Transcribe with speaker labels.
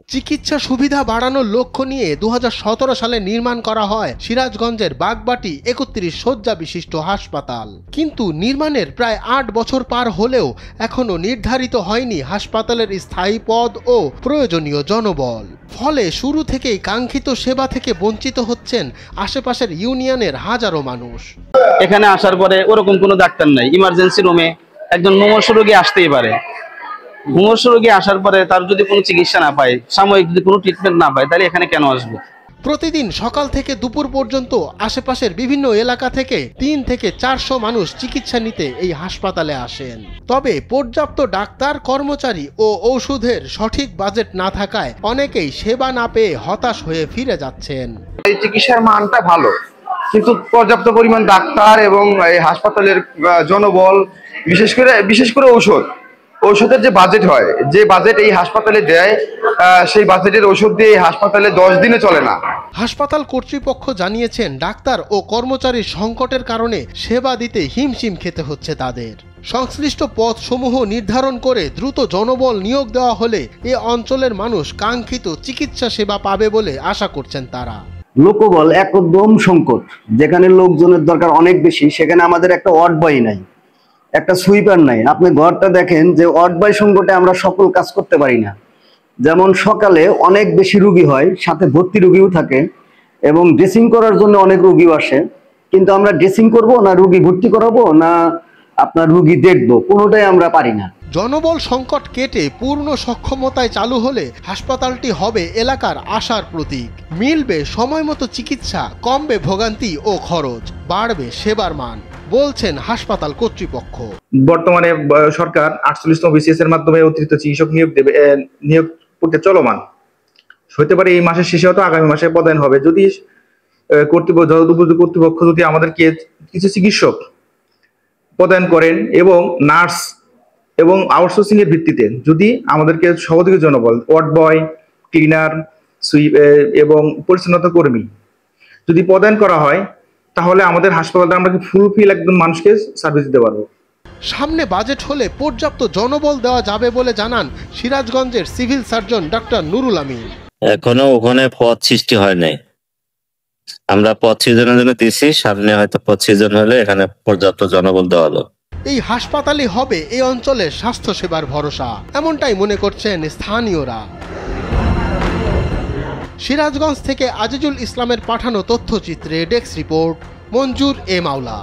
Speaker 1: চিকিৎসা সুবিধা বাড়ানোর লক্ষ্য নিয়ে 2017 সালে নির্মাণ করা হয় সিরাজগঞ্জের বাগবাটি 31 শয্যা বিশিষ্ট হাসপাতাল। কিন্তু নির্মাণের প্রায় 8 বছর পার হলেও এখনও নির্ধারিত হয়নি হাসপাতালের স্থায়ী পদ ও প্রয়োজনীয় জনবল। ফলে শুরু থেকেই কাঙ্ক্ষিত সেবা থেকে বঞ্চিত হচ্ছেন আশেপাশের ইউনিয়নের হাজারো মানুষ।
Speaker 2: এখানে আসার পরে ওরকম কোনো ডাক্তার নাই। ইমার্জেন্সি রুমে একজন মুমূর্ষু রোগী আসতেই পারে। মুমূর্ষু রোগী আসার পরে তার যদি কোনো চিকিৎসা না পায়, সাময়িক যদি কোনো ট্রিটমেন্ট না পায়, তাহলে এখানে কেন আসবে?
Speaker 1: প্রতিদিন সকাল থেকে দুপুর পর্যন্ত আশেপাশের বিভিন্ন এলাকা থেকে 3 থেকে 400 মানুষ চিকিৎসা নিতে এই হাসপাতালে আসেন। তবে পর্যাপ্ত ডাক্তার, কর্মচারী ও ঔষধের সঠিক বাজেট না থাকায় অনেকেই সেবা না পেয়ে হতাশ হয়ে ফিরে যাচ্ছেন।
Speaker 3: এই চিকিৎসার মানটা ভালো, কিন্তু পর্যাপ্ত পরিমাণ ডাক্তার এবং এই হাসপাতালের জনবল, বিশেষ করে ঔষধের যে বাজেট হয়, যে বাজেট এই হাসপাতালে দেয়, সেই বাজেটের ওষুধ দিয়ে হাসপাতালে 10 দিনে চলে না।
Speaker 1: হাসপাতাল কর্তৃপক্ষ জানিয়েছেন, ডাক্তার ও কর্মচারীর সংকটের কারণে সেবা দিতে হিমশিম খেতে হচ্ছে তাদের। সংশ্লিষ্ট পদসমূহ নির্ধারণ করে দ্রুত জনবল নিয়োগ দেওয়া হলে এ অঞ্চলের মানুষ কাঙ্ক্ষিত চিকিৎসা সেবা পাবে বলে আশা করছেন তারা।
Speaker 4: লোকবল একদম সংকট, যেখানে লোকজনের দরকার অনেক বেশি, সেখানে আমাদের একটা ওয়ার্ড বয় নাই, একটা সুইপার নাই। আপনি ঘরটা দেখেন যে ওয়ার্ড বয় সংকটে আমরা সকল কাজ করতে পারি না। যেমন সকালে অনেক বেশি রুগী হয়, সাথে ভর্তি রুগীও থাকে এবং ড্রেসিং করার জন্য অনেক রুগীও আসে, কিন্তু আমরা ড্রেসিং করব না রুগী ভর্তি করাবো না আপনার রুগী দেখবো, কোনোটাই আমরা পারি না।
Speaker 1: জনবল সংকট কেটে পূর্ণ সক্ষমতায় চালু হলে হাসপাতালটি হবে এলাকার আশার প্রতীক। মিলবে সময়মতো চিকিৎসা, কমবে ভোগান্তি ও খরচ, বাড়বে সেবার মান, বলছেন হাসপাতাল কর্তৃপক্ষ।
Speaker 3: বর্তমানে সরকার 48তম বিসিএস এর মাধ্যমে অতিরিক্ত চিকিৎসক নিয়োগ প্রক্রিয়া চলমান। হতে পারে এই মাসের শেষে হয়তো আগামী মাসে পদায়ন হবে, যদি কর্তৃপক্ষ যদি আমাদেরকে কিছু চিকিৎসক পদায়ন করেন এবং নার্স এবং আউটসোর্সিং এর ভিত্তিতে যদি আমাদেরকে সহযোগী জনবল, ওয়ার্ড বয়, ক্লিনার, এবং পরিচ্ছন্নতা কর্মী যদি পদায়ন করা হয়, তাহলে আমাদের হাসপাতালটা আমরা ফুলফিল একদম মানুষকে সার্ভিস দিতে পারবো।
Speaker 1: সামনে বাজেট হলে পর্যাপ্ত জনবল দেওয়া যাবে বলে জানান সিরাজগঞ্জের civil surgeon doctor Nurul Amin.
Speaker 5: এখনো ওখানে পদ সৃষ্টি হয় নাই, আমরা পদ সৃজনের জন্য দিচ্ছি, সামনে হয়তো পদ সৃজন হলে এখানে পর্যাপ্ত জনবল দেওয়া হলো।
Speaker 1: এই হাসপাতালই হবে এই অঞ্চলের স্বাস্থ্য সেবার ভরসা, এমনটাই মনে করছেন স্থানীয়রা। সিরাজগঞ্জ থেকে আজিজুল ইসলামের পাঠানো তথ্যচিত্রে ডেস্ক রিপোর্ট, মঞ্জুর এ মাওলা।